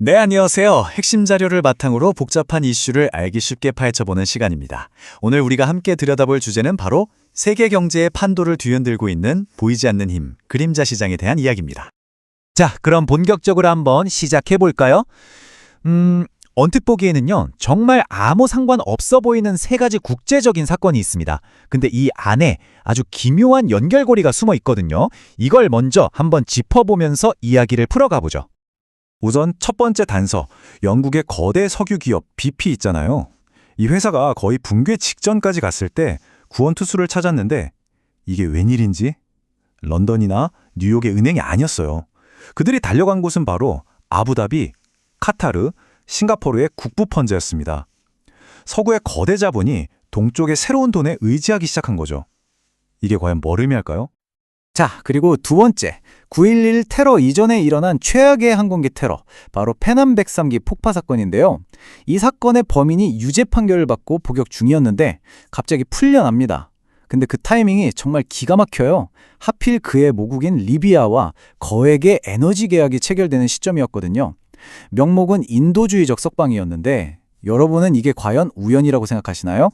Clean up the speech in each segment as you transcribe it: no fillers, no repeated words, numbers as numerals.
네, 안녕하세요. 핵심 자료를 바탕으로 복잡한 이슈를 알기 쉽게 파헤쳐보는 시간입니다. 오늘 우리가 함께 들여다볼 주제는 바로 세계 경제의 판도를 뒤흔들고 있는 보이지 않는 힘, 그림자 시장에 대한 이야기입니다. 자, 그럼 본격적으로 한번 시작해 볼까요? 언뜻 보기에는요, 정말 아무 상관없어 보이는 세 가지 국제적인 사건이 있습니다. 근데 이 안에 아주 기묘한 연결고리가 숨어 있거든요. 이걸 먼저 한번 짚어보면서 이야기를 풀어가 보죠. 우선 첫 번째 단서, 영국의 거대 석유 기업 BP 있잖아요. 이 회사가 거의 붕괴 직전까지 갔을 때 구원투수를 찾았는데 이게 웬일인지 런던이나 뉴욕의 은행이 아니었어요. 그들이 달려간 곳은 바로 아부다비, 카타르, 싱가포르의 국부 펀드였습니다. 서구의 거대 자본이 동쪽의 새로운 돈에 의지하기 시작한 거죠. 이게 과연 뭘 의미할까요? 자, 그리고 두 번째, 9.11 테러 이전에 일어난 최악의 항공기 테러, 바로 페남 103기 폭파 사건인데요. 이 사건의 범인이 유죄 판결을 받고 복역 중이었는데 갑자기 풀려납니다. 근데 그 타이밍이 정말 기가 막혀요. 하필 그의 모국인 리비아와 거액의 에너지 계약이 체결되는 시점이었거든요. 명목은 인도주의적 석방이었는데 여러분은 이게 과연 우연이라고 생각하시나요?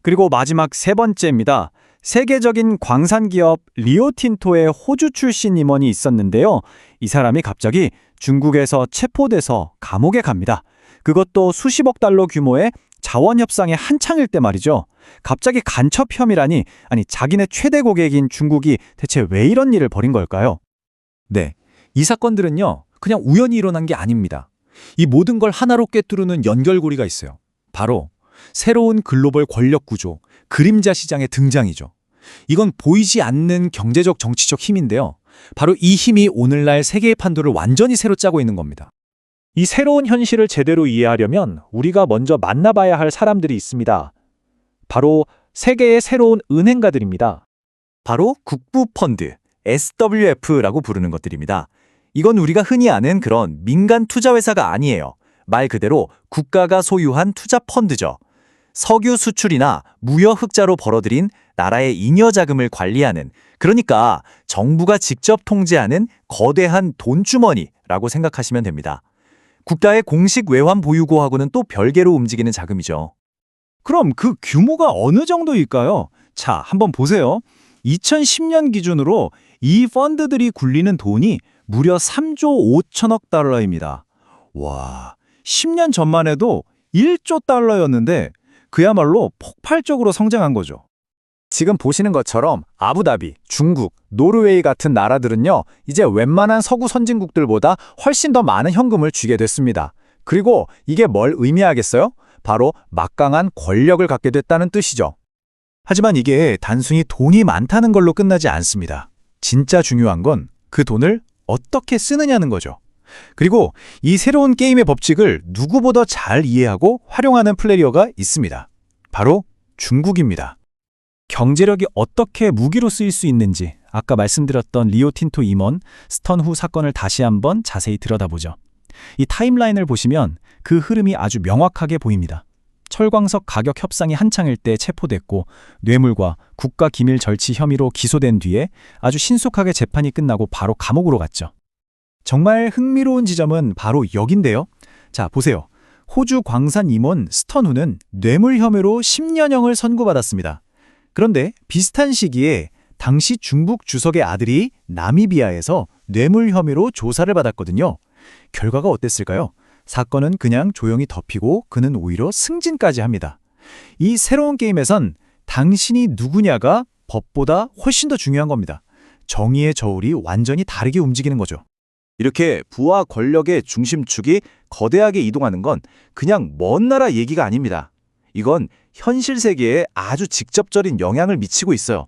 그리고 마지막 세 번째입니다. 세계적인 광산기업 리오틴토의 호주 출신 임원이 있었는데요. 이 사람이 갑자기 중국에서 체포돼서 감옥에 갑니다. 그것도 수십억 달러 규모의 자원협상의 한창일 때 말이죠. 갑자기 간첩 혐의라니, 아니 자기네 최대 고객인 중국이 대체 왜 이런 일을 벌인 걸까요? 네, 이 사건들은요, 그냥 우연히 일어난 게 아닙니다. 이 모든 걸 하나로 꿰뚫는 연결고리가 있어요. 바로 새로운 글로벌 권력 구조, 그림자 시장의 등장이죠. 이건 보이지 않는 경제적 정치적 힘인데요. 바로 이 힘이 오늘날 세계의 판도를 완전히 새로 짜고 있는 겁니다. 이 새로운 현실을 제대로 이해하려면 우리가 먼저 만나봐야 할 사람들이 있습니다. 바로 세계의 새로운 은행가들입니다. 바로 국부 펀드, SWF라고 부르는 것들입니다. 이건 우리가 흔히 아는 그런 민간 투자 회사가 아니에요. 말 그대로 국가가 소유한 투자 펀드죠. 석유 수출이나 무역 흑자로 벌어들인 나라의 잉여 자금을 관리하는, 그러니까 정부가 직접 통제하는 거대한 돈주머니라고 생각하시면 됩니다. 국가의 공식 외환 보유고하고는 또 별개로 움직이는 자금이죠. 그럼 그 규모가 어느 정도일까요? 자, 한번 보세요. 2010년 기준으로 이 펀드들이 굴리는 돈이 무려 3조 5천억 달러입니다. 와, 10년 전만 해도 1조 달러였는데 그야말로 폭발적으로 성장한 거죠. 지금 보시는 것처럼 아부다비, 중국, 노르웨이 같은 나라들은요, 이제 웬만한 서구 선진국들보다 훨씬 더 많은 현금을 쥐게 됐습니다. 그리고 이게 뭘 의미하겠어요? 바로 막강한 권력을 갖게 됐다는 뜻이죠. 하지만 이게 단순히 돈이 많다는 걸로 끝나지 않습니다. 진짜 중요한 건 그 돈을 어떻게 쓰느냐는 거죠. 그리고 이 새로운 게임의 법칙을 누구보다 잘 이해하고 활용하는 플레이어가 있습니다. 바로 중국입니다. 경제력이 어떻게 무기로 쓰일 수 있는지 아까 말씀드렸던 리오틴토 임원 스턴후 사건을 다시 한번 자세히 들여다보죠. 이 타임라인을 보시면 그 흐름이 아주 명확하게 보입니다. 철광석 가격 협상이 한창일 때 체포됐고 뇌물과 국가 기밀 절취 혐의로 기소된 뒤에 아주 신속하게 재판이 끝나고 바로 감옥으로 갔죠. 정말 흥미로운 지점은 바로 여긴데요. 자, 보세요. 호주 광산 임원 스턴후는 뇌물 혐의로 10년형을 선고받았습니다. 그런데 비슷한 시기에 당시 중국 주석의 아들이 나미비아에서 뇌물 혐의로 조사를 받았거든요. 결과가 어땠을까요? 사건은 그냥 조용히 덮이고 그는 오히려 승진까지 합니다. 이 새로운 게임에선 당신이 누구냐가 법보다 훨씬 더 중요한 겁니다. 정의의 저울이 완전히 다르게 움직이는 거죠. 이렇게 부와 권력의 중심축이 거대하게 이동하는 건 그냥 먼 나라 얘기가 아닙니다. 이건 현실 세계에 아주 직접적인 영향을 미치고 있어요.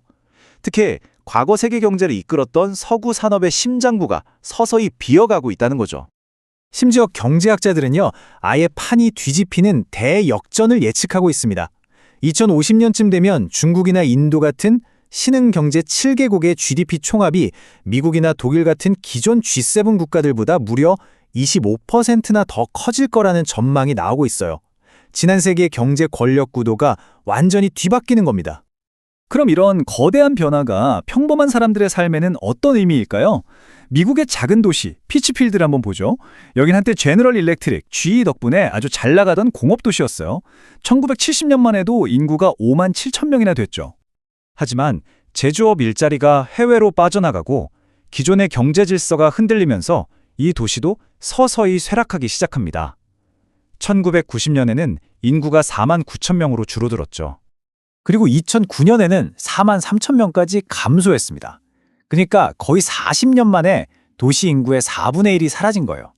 특히 과거 세계 경제를 이끌었던 서구 산업의 심장부가 서서히 비어가고 있다는 거죠. 심지어 경제학자들은요, 아예 판이 뒤집히는 대역전을 예측하고 있습니다. 2050년쯤 되면 중국이나 인도 같은 신흥 경제 7개국의 GDP 총합이 미국이나 독일 같은 기존 G7 국가들보다 무려 25%나 더 커질 거라는 전망이 나오고 있어요. 지난 세기의 경제 권력 구도가 완전히 뒤바뀌는 겁니다. 그럼 이런 거대한 변화가 평범한 사람들의 삶에는 어떤 의미일까요? 미국의 작은 도시 피츠필드를 한번 보죠. 여긴 한때 제너럴 일렉트릭 GE 덕분에 아주 잘 나가던 공업 도시였어요. 1970년만 해도 인구가 5만 7천 명이나 됐죠. 하지만 제조업 일자리가 해외로 빠져나가고 기존의 경제 질서가 흔들리면서 이 도시도 서서히 쇠락하기 시작합니다. 1990년에는 인구가 4만 9천 명으로 줄어들었죠. 그리고 2009년에는 4만 3천 명까지 감소했습니다. 그러니까 거의 40년 만에 도시 인구의 4분의 1이 사라진 거예요.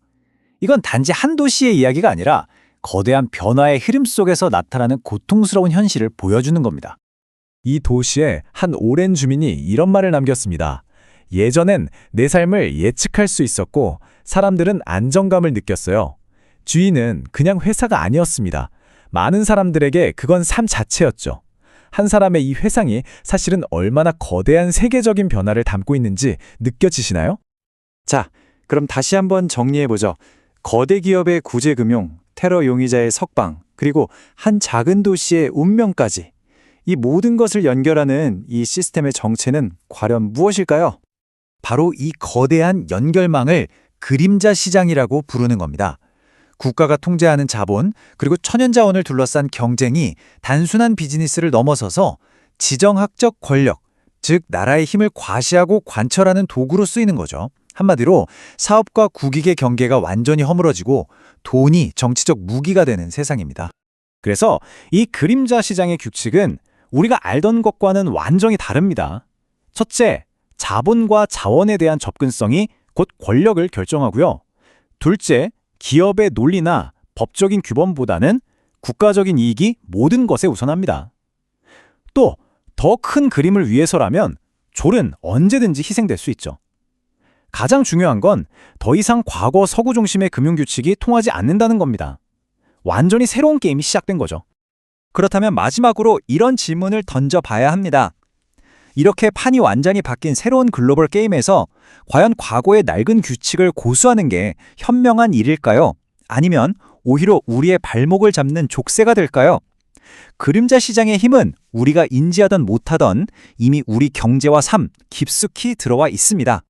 이건 단지 한 도시의 이야기가 아니라 거대한 변화의 흐름 속에서 나타나는 고통스러운 현실을 보여주는 겁니다. 이 도시에 한 오랜 주민이 이런 말을 남겼습니다. 예전엔 내 삶을 예측할 수 있었고 사람들은 안정감을 느꼈어요. 주인은 그냥 회사가 아니었습니다. 많은 사람들에게 그건 삶 자체였죠. 한 사람의 이 회상이 사실은 얼마나 거대한 세계적인 변화를 담고 있는지 느껴지시나요? 자, 그럼 다시 한번 정리해보죠. 거대 기업의 구제금융, 테러 용의자의 석방, 그리고 한 작은 도시의 운명까지. 이 모든 것을 연결하는 이 시스템의 정체는 과연 무엇일까요? 바로 이 거대한 연결망을 그림자 시장이라고 부르는 겁니다. 국가가 통제하는 자본, 그리고 천연자원을 둘러싼 경쟁이 단순한 비즈니스를 넘어서서 지정학적 권력, 즉 나라의 힘을 과시하고 관철하는 도구로 쓰이는 거죠. 한마디로 사업과 국익의 경계가 완전히 허물어지고 돈이 정치적 무기가 되는 세상입니다. 그래서 이 그림자 시장의 규칙은 우리가 알던 것과는 완전히 다릅니다. 첫째, 자본과 자원에 대한 접근성이 곧 권력을 결정하고요. 둘째, 기업의 논리나 법적인 규범보다는 국가적인 이익이 모든 것에 우선합니다. 또 더 큰 그림을 위해서라면 졸은 언제든지 희생될 수 있죠. 가장 중요한 건 더 이상 과거 서구 중심의 금융규칙이 통하지 않는다는 겁니다. 완전히 새로운 게임이 시작된 거죠. 그렇다면 마지막으로 이런 질문을 던져봐야 합니다. 이렇게 판이 완전히 바뀐 새로운 글로벌 게임에서 과연 과거의 낡은 규칙을 고수하는 게 현명한 일일까요? 아니면 오히려 우리의 발목을 잡는 족쇄가 될까요? 그림자 시장의 힘은 우리가 인지하던 못하던 이미 우리 경제와 삶 깊숙이 들어와 있습니다.